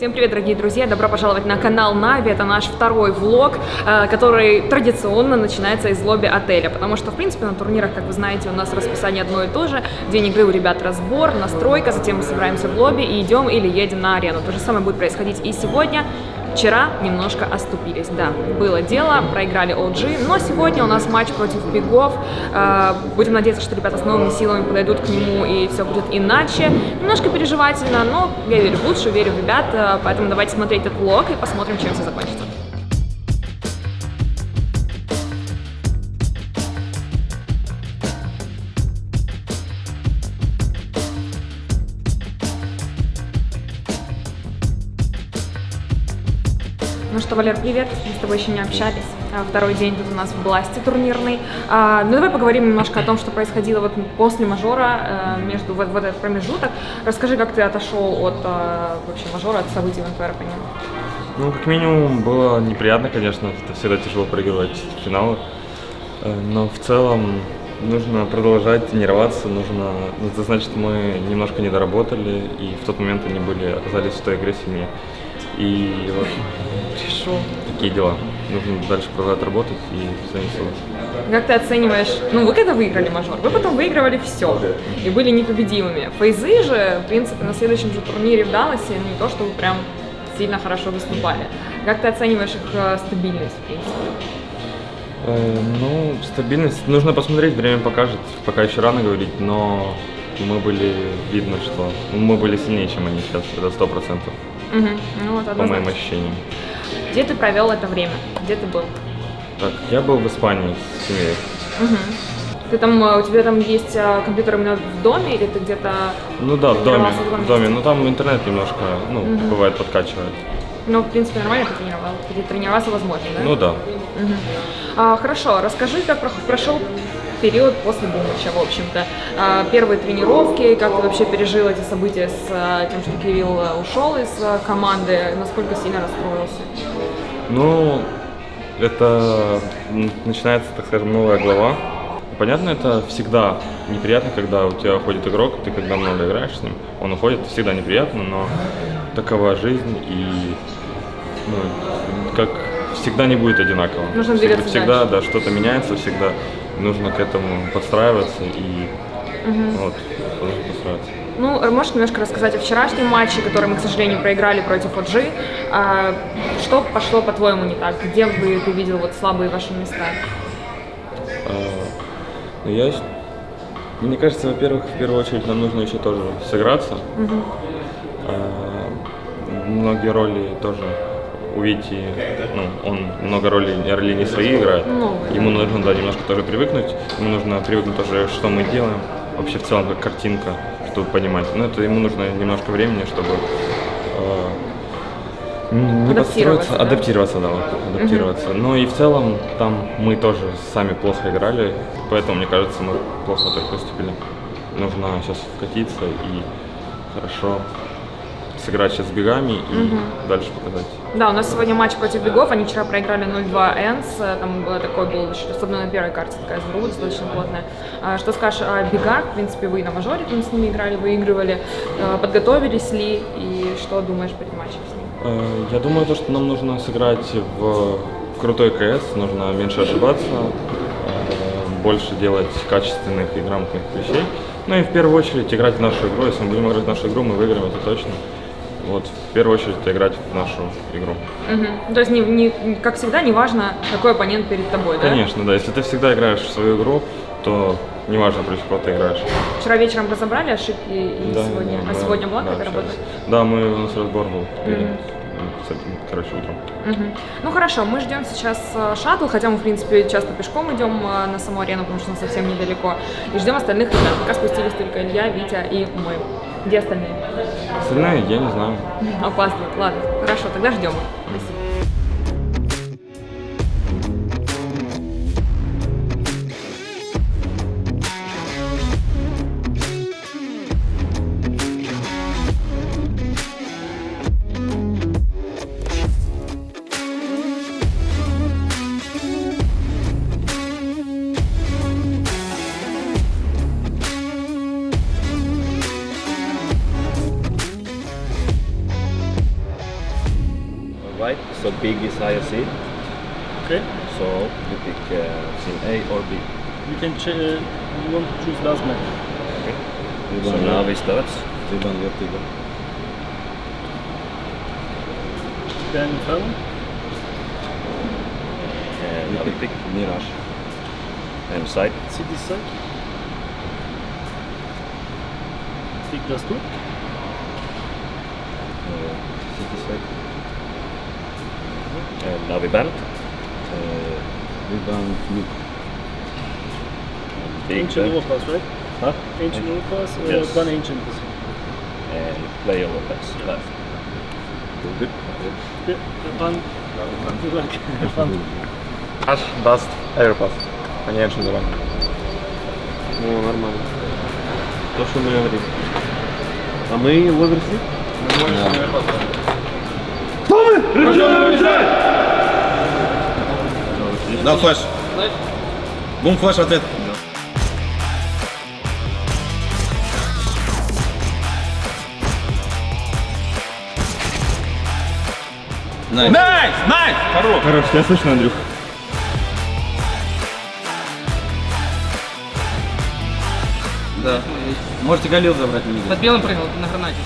Всем привет, дорогие друзья! Добро пожаловать на канал Нави. Это наш второй влог, который традиционно начинается из лобби отеля, потому что, в принципе, на турнирах, как вы знаете, у нас расписание одно и то же. День игры у ребят разбор, настройка, затем мы собираемся в лобби и идем или едем на арену. То же самое будет происходить и сегодня. Вчера немножко оступились, да, было дело, проиграли OG, но сегодня у нас матч против Бигов. Будем надеяться, что ребята с новыми силами подойдут к нему и все будет иначе. Немножко переживательно, но я верю в лучшее, верю в ребят, поэтому давайте смотреть этот влог и посмотрим, чем все закончится. Ну что, Валер, привет, мы с тобой еще не общались, второй день тут у нас в Бласте турнирный. Ну давай поговорим немножко о том, что происходило вот после мажора, между вот этот промежуток. Расскажи, как ты отошел от вообще мажора, от событий в НПР по ним. Ну, как минимум, было неприятно, конечно, это всегда тяжело проигрывать финалы, но в целом нужно продолжать тренироваться, это значит, мы немножко не доработали, и в тот момент они оказались в той игре сильнее. И вот такие дела. Нужно дальше продолжать работать и занесу. Как ты оцениваешь, ну вы когда выиграли мажор, вы потом выигрывали все и были непобедимыми. Фейзы же, в принципе, на следующем же турнире в Далласе, не то, что вы прям сильно хорошо выступали. Как ты оцениваешь их стабильность, в принципе? Ну, стабильность нужно посмотреть, время покажет, пока еще рано говорить, но видно, что мы были сильнее, чем они сейчас, это 100%. Ну, вот, по моим ощущениям. Где ты провел это время? Где ты был? Так, я был в Испании с семьей. Ты там, у тебя там есть компьютер именно в доме или ты где-то? Ну да, в доме. Но там интернет немножко, бывает подкачивает. Ну, в принципе, нормально ты тренировался возможно, да? Ну да. Хорошо, расскажи, как прошел период после Бумыча, в общем-то. Первые тренировки, как ты вообще пережил эти события с тем, что Кирилл ушел из команды, насколько сильно расстроился? Ну, это начинается, так скажем, новая глава. Понятно, это всегда неприятно, когда у тебя уходит игрок, ты когда много играешь с ним, он уходит, это всегда неприятно, но такова жизнь, и как всегда не будет одинаково. Нужно двигаться всегда, дальше. Да, что-то меняется, всегда нужно к этому подстраиваться и подстраиваться. Ну, можешь немножко рассказать о вчерашнем матче, который мы, к сожалению, проиграли против OG. Что пошло, по-твоему, не так? Где ты видел слабые ваши места? Мне кажется, во-первых, в первую очередь нам нужно еще тоже сыграться. Многие роли тоже у Вити, он много ролей не свои играет. Ему нужно, немножко тоже привыкнуть. Ему нужно привыкнуть тоже, что мы делаем. Вообще в целом как картинка, чтобы понимать. Но это ему нужно немножко времени, чтобы адаптироваться. Но и в целом там мы тоже сами плохо играли, поэтому, мне кажется, мы плохо только выступили. Нужно сейчас вкатиться и хорошо сыграть сейчас с Бигами и дальше показать. Да, у нас сегодня матч против Бигов, они вчера проиграли 0-2 Энс, там был особенно на первой карте такая заруба достаточно плотная. Что скажешь о Бигах? В принципе, вы на мажоре там с ними играли, выигрывали, подготовились ли и что думаешь перед матчем с ними? Я думаю, что нам нужно сыграть в крутой КС, нужно меньше ошибаться, больше делать качественных и грамотных вещей. Ну и в первую очередь играть в нашу игру. Если мы будем играть в нашу игру, мы выиграем, это точно. Вот, в первую очередь играть в нашу игру. То есть, как всегда, не важно, какой оппонент перед тобой, да? Конечно, да. Если ты всегда играешь в свою игру, то не важно, против кого ты играешь. Вчера вечером разобрали ошибки и сегодня? Да, сегодня была какая-то работа? Да, у нас разбор был утром. Ну хорошо, мы ждем сейчас шаттл, хотя мы, в принципе, часто пешком идем на саму арену, потому что он совсем недалеко. И ждем остальных ребят. Пока спустились только Илья, Витя и мы. Где остальные? Остальные я не знаю. Опаздывают. Ладно, хорошо, тогда ждем. Спасибо. so big is higher seed. Okay. So you pick scene A or B. You can you want to choose last match. So now we start. Ribbon vertigo. Then Inferno. And now we pick Mirage. And side. See this side. Pick those two. City side. And now we band. Ribbon nuke. Big Ancient band. Overpass, right? Huh? Ancient Overpass, Yes. one Ancient. And play overpass. Last. Good. Yeah, fun. Good luck. Fun. Наш даст Airpass. Конечно, давай. Ну, нормально. То, что мы говорим. А мы Ловерси? Да, флеш. Бум, флеш, ответ. Найс. Найс! Хорош, тебя слышно, Андрюх? Да. Можете Галил забрать на меня. Под белым прыгнул на гранате.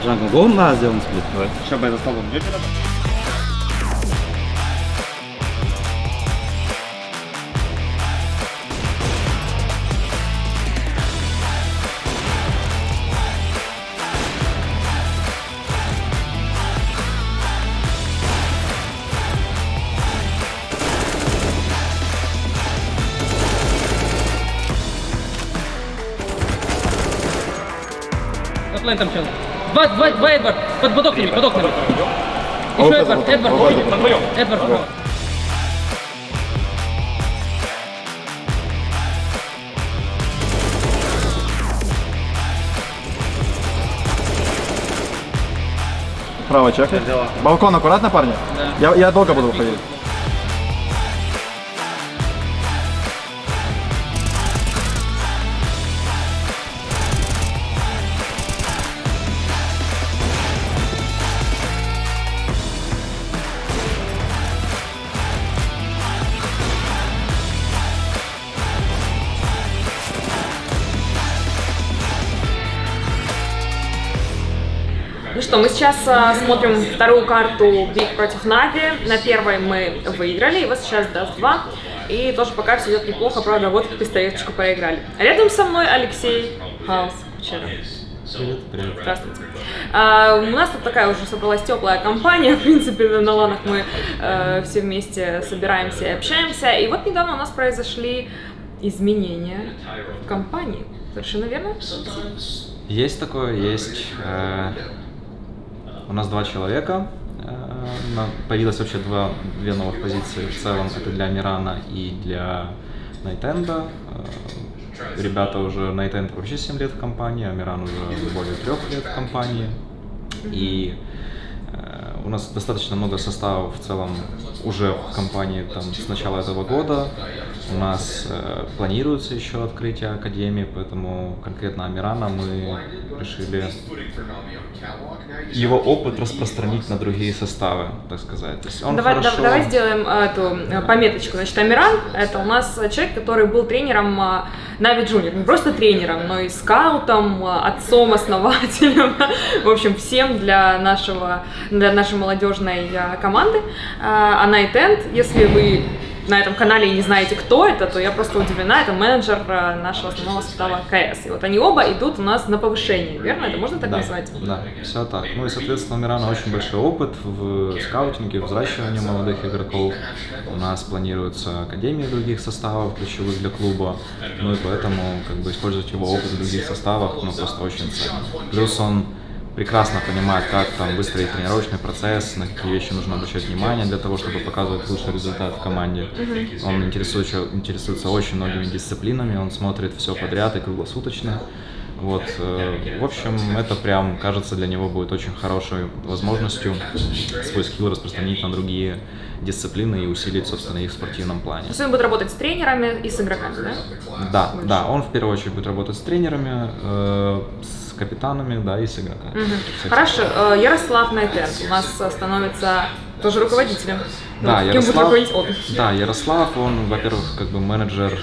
Джангл, го на сделан сплит. Сейчас бы за столом. Оффлайн там чел. Два Эдвард. Под окнами, под окнами. Еще Эдвард. Эдвард. Право чекай. Балкон аккуратно, парни? Да. Я долго буду выходить. Ну что, мы сейчас смотрим вторую карту Big против Нави. На первой мы выиграли, и вот сейчас даст 2. И тоже пока все идет неплохо, правда, вот пистолеточку проиграли. Рядом со мной Алексей Хаус. Вчера. Привет. Здравствуйте. У нас тут такая уже собралась теплая компания, в принципе, на ланах мы все вместе собираемся и общаемся. И вот недавно у нас произошли изменения в компании. Совершенно верно? Есть такое, есть. У нас 2 человека. Появилось вообще две новых позиции в целом. Это для Мирана и для Найтенда. Ребята уже, Найтенд вообще 7 лет в компании, а Миран уже более 3 лет в компании. И у нас достаточно много составов в целом уже в компании там, с начала этого года. У нас планируется еще открытие академии, поэтому конкретно Амирана мы решили его опыт распространить на другие составы, так сказать. То есть он Давай сделаем эту пометочку. Значит, Амиран — это у нас человек, который был тренером Нави Junior. Не просто тренером, но и скаутом, отцом, основателем. В общем, всем для нашей молодежной команды. А Найтенд, если вы на этом канале и не знаете, кто это, то я просто удивлена. Это менеджер нашего основного состава КС. И вот они оба идут у нас на повышение, верно? Это можно так назвать? Да, все так. Ну и, соответственно, у Мирана очень большой опыт в скаутинге, в взращивании молодых игроков. У нас планируются академии других составов, ключевых для клуба. Ну и поэтому как бы использовать его опыт в других составах, ну, просто очень ценно. Плюс он прекрасно понимает, как там выстроить тренировочный процесс, на какие вещи нужно обращать внимание для того, чтобы показывать лучший результат в команде. Он интересуется очень многими дисциплинами, он смотрит все подряд и круглосуточно. Вот, в общем, это прям, кажется, для него будет очень хорошей возможностью свой скилл распространить на другие дисциплины и усилить, собственно, их в спортивном плане. То есть он будет работать с тренерами и с игроками, да? Да, Больше. да, он в первую очередь будет работать с тренерами, с капитанами, да, и с игроками. Хорошо, Ярослав Найтен у нас становится тоже руководителем. Да, Кем будет руководить он? Да, Ярослав, он, во-первых, как бы менеджер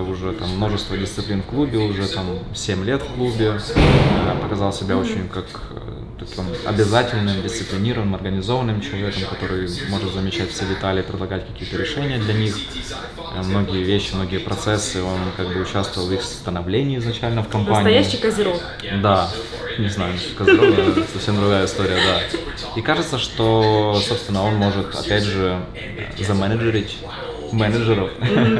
уже там множество дисциплин в клубе, уже там 7 лет в клубе, показал себя очень как таким обязательным, дисциплинированным, организованным человеком, который может замечать все детали, предлагать какие-то решения для них, многие вещи, многие процессы, он как бы участвовал в их становлении изначально в компании. Настоящий козерог. Да, не знаю, Козыров, совсем другая история, да. И кажется, что, собственно, он может, опять же, заменеджерить менеджеров.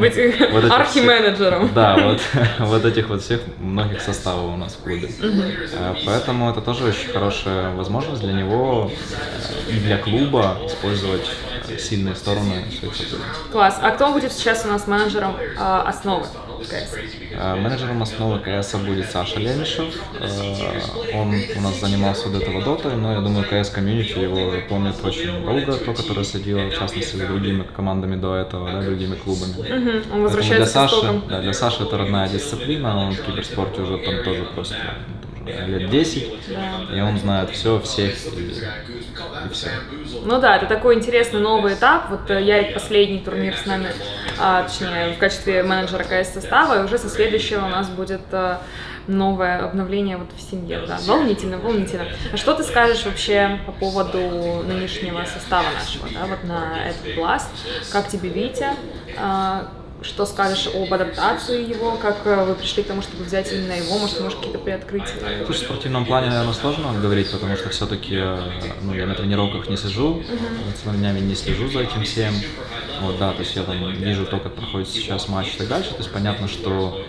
Быть Вот этих архименеджером. всех- Да, вот этих вот всех многих составов у нас в клубе. Поэтому это тоже очень хорошая возможность для него и для клуба использовать сильные стороны своих сотрудников. Класс. А кто будет сейчас у нас менеджером основы КС? Менеджером основы КС будет Саша Лемешев. Он у нас занимался до этого дотой, но я думаю, КС комьюнити его помнит очень долго, то, которое следило, в частности, за другими командами до этого, да, другими клубами. Он возвращается для к Саши, истокам. да, для Саши это родная дисциплина, он в киберспорте уже там тоже просто лет 10, и он знает все, всех и все. Ну да, это такой интересный новый этап. Вот Ярик последний турнир с нами, точнее, в качестве менеджера КС состава, и уже со следующего у нас будет новое обновление вот в семье. Да. Волнительно, волнительно. А что ты скажешь вообще по поводу нынешнего состава нашего, да, вот на этот Blast? Как тебе Витя? Что скажешь об адаптации его? Как вы пришли к тому, чтобы взять именно его? Может, какие-то приоткрытия? Слушай, в спортивном плане, наверное, сложно говорить, потому что все-таки я на тренировках не сижу, целыми днями не слежу за этим всем. Вот, да, то есть я там вижу то, как проходит сейчас матч и так дальше. То есть понятно, что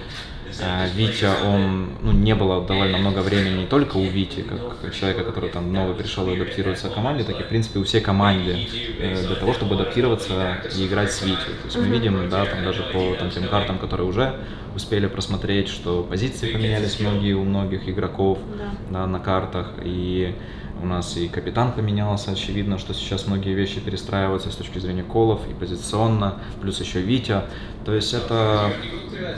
Витя, он, не было довольно много времени не только у Вити, как человека, который там новый пришел и адаптируется к команде, так и, в принципе, у всей команды для того, чтобы адаптироваться и играть с Витей. То есть мы видим, да, там даже по тем картам, которые уже успели просмотреть, что позиции поменялись многие у многих игроков да, на картах, и у нас и капитан поменялся, очевидно, что сейчас многие вещи перестраиваются с точки зрения колов и позиционно, плюс еще Витя. То есть это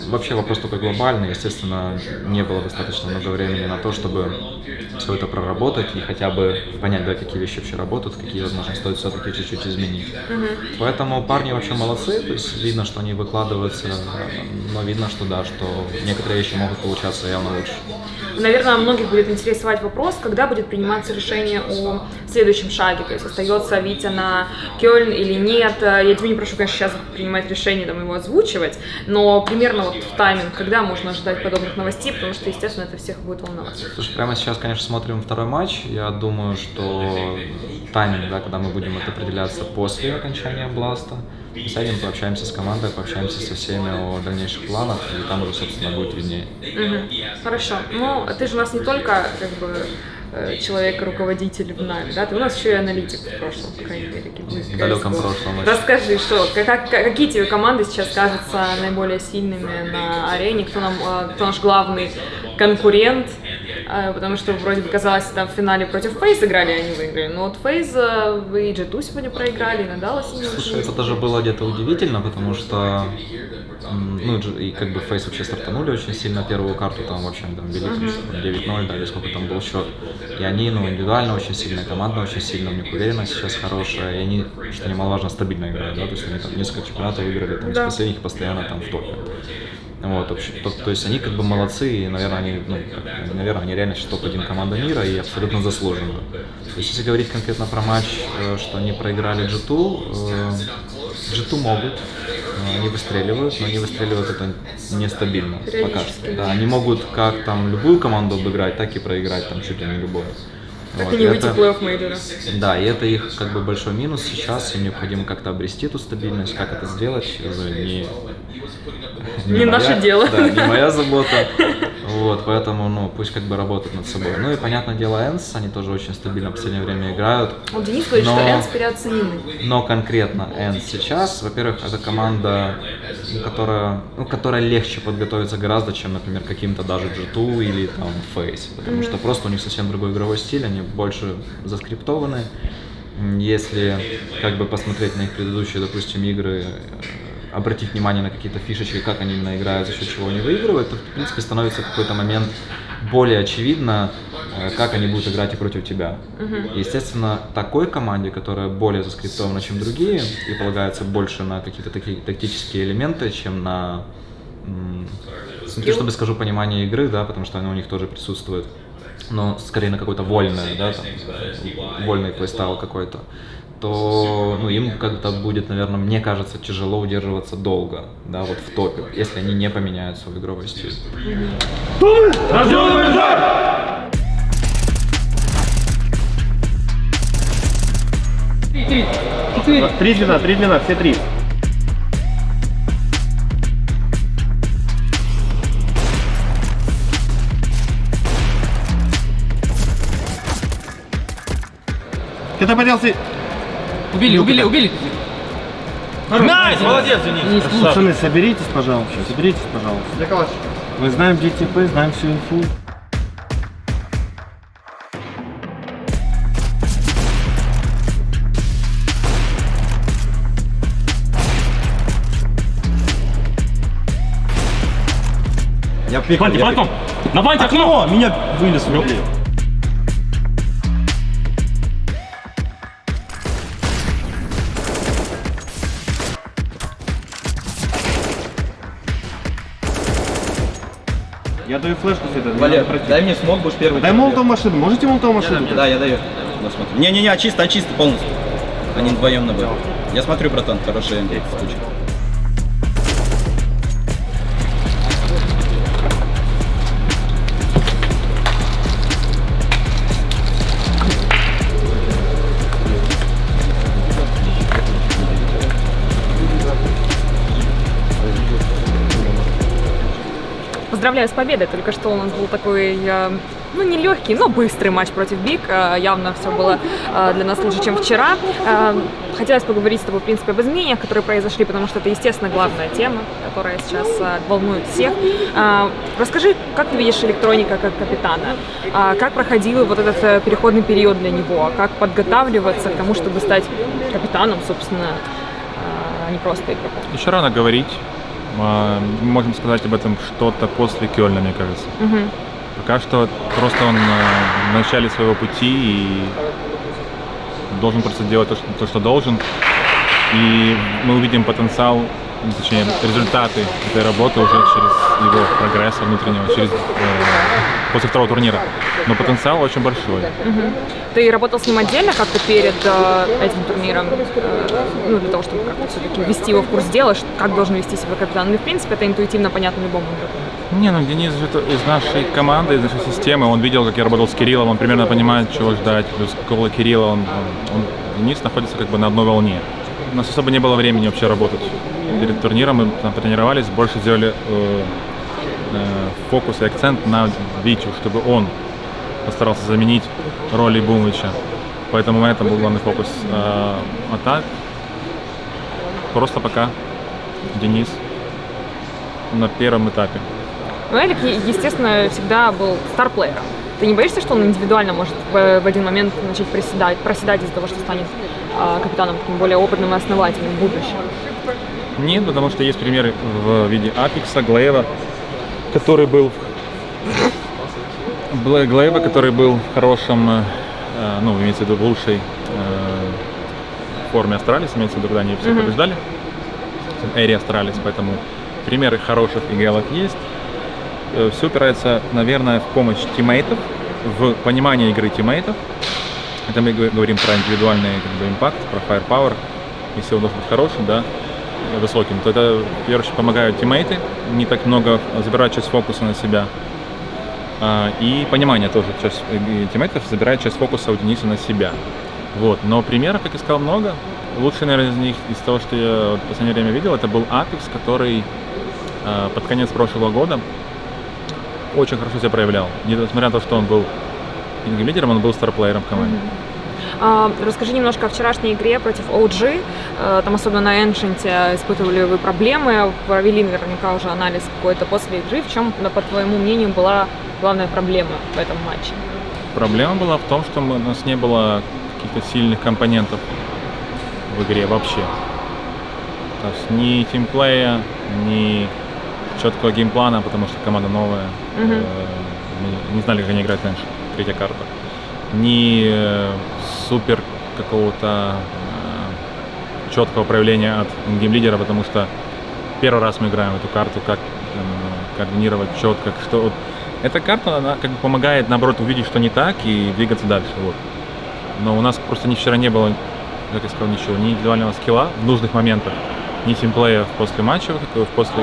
вообще вопрос такой глобальный, естественно, не было достаточно много времени на то, чтобы все это проработать и хотя бы понять, да, какие вещи вообще работают, какие, возможно, стоит все-таки чуть-чуть изменить. Поэтому парни вообще молодцы, то есть видно, что они выкладываются, но видно, что да, что некоторые вещи могут получаться явно лучше. Наверное, многих будет интересовать вопрос, когда будет приниматься решение о следующем шаге, то есть остается Витя на Кёльн или нет. Я тебя не прошу, конечно, сейчас принимать решение, там, его озвучивать, но примерно вот тайминг, когда можно ожидать подобных новостей, потому что, естественно, это всех будет волновать. Слушай, прямо сейчас, конечно, смотрим второй матч. Я думаю, что тайминг, да, когда мы будем это определяться после окончания Бласта, мы сядем, пообщаемся с командой, пообщаемся со всеми о дальнейших планах, и там уже, собственно, будет виднее. Хорошо. Ну, ты же у нас не только, как бы, человек-руководитель в НАВе, да? Ты у нас еще и аналитик в прошлом, по крайней мере. В далеком прошлом. Расскажи, что, какие тебе команды сейчас кажутся наиболее сильными на арене, кто наш главный конкурент, потому что вроде бы казалось, там в финале против FaZe играли, и они выиграли, но вот FaZe и G2 сегодня проиграли, и Надала сильно. Слушай, это даже было где-то удивительно, потому что и как бы FaZe вообще стартанули очень сильно первую карту, там вообще там вели 9-0, да, или сколько там был счет. И они, индивидуально очень сильная команда, очень сильно, у них уверенность сейчас хорошая, и они, что немаловажно, стабильно играют, да, то есть они там несколько чемпионатов выиграли, там, из последних постоянно там в топе. Вот, то есть они как бы молодцы, и, наверное, они реально сейчас топ-1 команда мира, и абсолютно заслуженно. То есть если говорить конкретно про матч, что они проиграли G2, G2 могут, они выстреливают, но они выстреливают это нестабильно пока что. Да, они могут как там любую команду обыграть, так и проиграть там чуть ли не любую. Так и не выйти в плей-офф мейджора. Да, и это их как бы большой минус сейчас, им необходимо как-то обрести эту стабильность, как это сделать, не наше дело. Да, не моя забота. Вот, поэтому, ну, пусть как бы работают над собой. Ну и, понятное дело, Энс, они тоже очень стабильно в последнее время играют. Вот Денис говорит, что Энс переоценены. Но конкретно Энс сейчас, во-первых, это команда, которая легче подготовиться гораздо, чем, например, каким-то даже G2 или там Фейс. Потому что просто у них совсем другой игровой стиль, они больше заскриптованы. Если как бы посмотреть на их предыдущие, допустим, игры, обратить внимание на какие-то фишечки, как они именно играют, за счет чего они выигрывают, то, в принципе, становится в какой-то момент более очевидно, как они будут играть и против тебя. Естественно, такой команде, которая более заскриптована, чем другие, и полагается больше на какие-то такие тактические элементы, чем на, не то чтобы скажу, понимание игры, да, потому что оно у них тоже присутствует, но скорее на какой-то вольное, да, там, вольный плейстайл какой-то, то, ну, им как-то будет, наверное, мне кажется, тяжело удерживаться долго, да, вот в топе, если они не поменяют свой игровой стиль. 3 длина, все 3. Куда поделся? Убили! Найс! Молодец, Денис! Пацаны, соберитесь, пожалуйста. Мы знаем DTP, знаем всю инфу. Я пикал. Фантом! На фанте окно! Меня вынес в руки. Я даю флешку сюда. Валер, дай мне смог, будешь первый. Дай молотовую машину. Можете молотовую машину? Да, я даю. Ну, смотри. Не-не-не, чисто полностью. Они вдвоем на Б. Я смотрю, братан, хорошая штучка. Поздравляю с победой. Только что у нас был такой, ну, не легкий, но быстрый матч против Биг. Явно все было для нас лучше, чем вчера. Хотелось поговорить с тобой, в принципе, об изменениях, которые произошли, потому что это, естественно, главная тема, которая сейчас волнует всех. Расскажи, как ты видишь Электроника как капитана? Как проходил вот этот переходный период для него? Как подготавливаться к тому, чтобы стать капитаном, собственно, а не просто игроком? Еще рано говорить. Мы можем сказать об этом что-то после Кёльна, мне кажется. Пока что просто он в начале своего пути и должен просто делать то, что должен. И мы увидим потенциал, точнее, результаты этой работы уже через его прогресс внутреннего, после второго турнира. Но потенциал очень большой. Ты работал с ним отдельно как-то перед этим турниром, ну, для того, чтобы как-то все-таки ввести его в курс дела, как должен вести себя капитан? Ну, в принципе, это интуитивно понятно любому игроку. Не, ну Денис же из нашей команды, из нашей системы, он видел, как я работал с Кириллом, он примерно понимает, чего ждать. Плюс около Кирилла Денис находится как бы на одной волне. У нас особо не было времени вообще работать. Перед турниром мы там потренировались, больше сделали фокус и акцент на Витю, чтобы он постарался заменить роль Ибумыча. Поэтому на этом был главный фокус. А так, просто пока Денис на первом этапе. Ну, Элик, естественно, всегда был старплеером. Ты не боишься, что он индивидуально может в один момент начать проседать из-за того, что станет капитаном, таким более опытным и основательным в будущем? Нет, потому что есть примеры в виде Апекса, Глейва, который был в хорошем, ну, имеется в виду, в лучшей форме Астралис, имеется в виду, когда они все побеждали, Эри Астралис, поэтому примеры хороших игроков есть. Все упирается, наверное, в помощь тиммейтов, в понимание игры тиммейтов. Это мы говорим про индивидуальный импакт, про firepower. Если он должен быть хорошим, да, высоким, то это, в первую очередь, помогают тиммейты, не так много забирать часть фокуса на себя. И понимание тоже, часть тиммейтов забирает часть фокуса у Дениса на себя. Вот. Но примеров, как я сказал, много. Лучший, наверное, из них, из того, что я в последнее время видел, это был Апекс, который под конец прошлого года очень хорошо себя проявлял. Несмотря на то, что он был лидером, он был старплеером в команде. Расскажи немножко о вчерашней игре против OG. Там особенно на Эншенте испытывали вы проблемы, провели наверняка уже анализ какой-то после игры. В чем, по твоему мнению, была главная проблема в этом матче? Проблема была в том, что у нас не было каких-то сильных компонентов в игре вообще. То есть ни тимплея, ни четкого геймплана, потому что команда новая. Мы не знали, как они играют раньше, третья карта. Ни супер какого-то четкого проявления от геймлидера, потому что первый раз мы играем эту карту, как координировать четко, что вот. Эта карта, она как бы помогает, наоборот, увидеть, что не так, и двигаться дальше. Вот. Но у нас просто вчера не было, как я сказал, ничего, ни индивидуального скилла в нужных моментах, ни тимплея после матча, после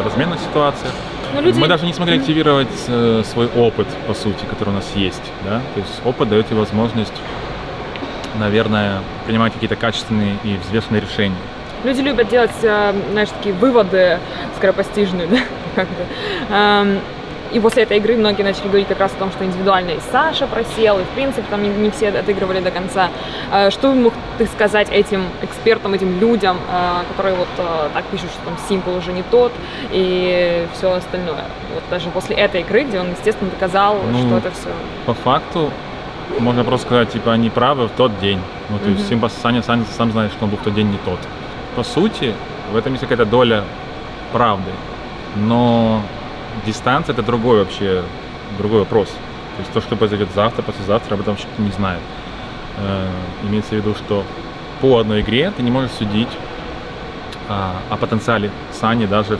разменных ситуаций. Мы даже не смогли активировать свой опыт, по сути, который у нас есть. Да? То есть опыт дает тебе возможность, наверное, принимать какие-то качественные и взвешенные решения. Люди любят делать, знаешь, такие выводы скоропостижные, да? Как-то. И после этой игры многие начали говорить как раз о том, что индивидуально и Саша просел, и в принципе там не все отыгрывали до конца. Что мог ты сказать этим экспертам, этим людям, которые вот так пишут, что там Simple уже не тот и все остальное? Вот даже после этой игры, где он, естественно, доказал, что это все... По факту, можно просто сказать, типа, они правы в тот день. Ну, то есть Simple сам знает, что он был в тот день не тот. По сути, в этом есть какая-то доля правды, но... Дистанция — это другой вопрос. То есть то, что произойдет завтра, послезавтра, об этом вообще никто не знает. Имеется в виду, что по одной игре ты не можешь судить о потенциале Сани даже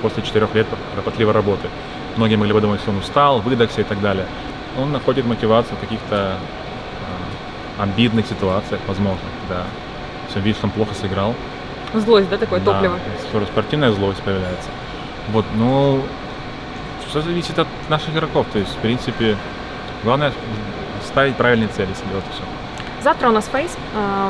после 4 лет кропотливой работы. Многие могли бы думать, что он устал, выдохся и так далее. Он находит мотивацию в каких-то обидных ситуацициях, возможно, когда все видишь, что он плохо сыграл. Злость, да, такое топливо? Спортивная злость появляется. Вот, ну, все зависит от наших игроков, то есть, в принципе, главное ставить правильные цели себе, вот и все. Завтра у нас фейс,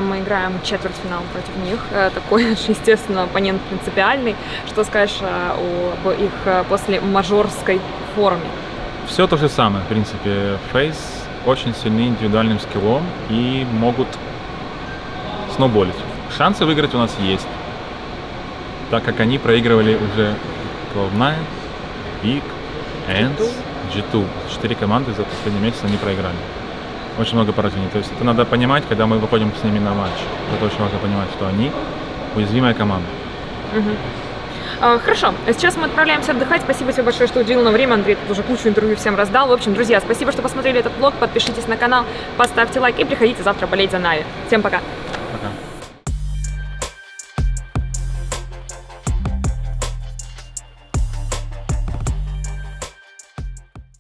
мы играем четвертьфинал против них, такой, естественно, оппонент принципиальный. Что скажешь об их после мажорской форме? Все то же самое, в принципе, фейс очень сильны индивидуальным скиллом и могут сноуболить. Шансы выиграть у нас есть, так как они проигрывали уже Cloud9, Big, Ants, G2. 4 команды за последний месяц они проиграли. Очень много поражений. То есть это надо понимать, когда мы выходим с ними на матч. Это очень важно понимать, что они уязвимая команда. Хорошо, сейчас мы отправляемся отдыхать. Спасибо тебе большое, что уделил нам время. Андрей тут уже кучу интервью всем раздал. В общем, друзья, спасибо, что посмотрели этот влог. Подпишитесь на канал, поставьте лайк и приходите завтра болеть за Нави. Всем пока!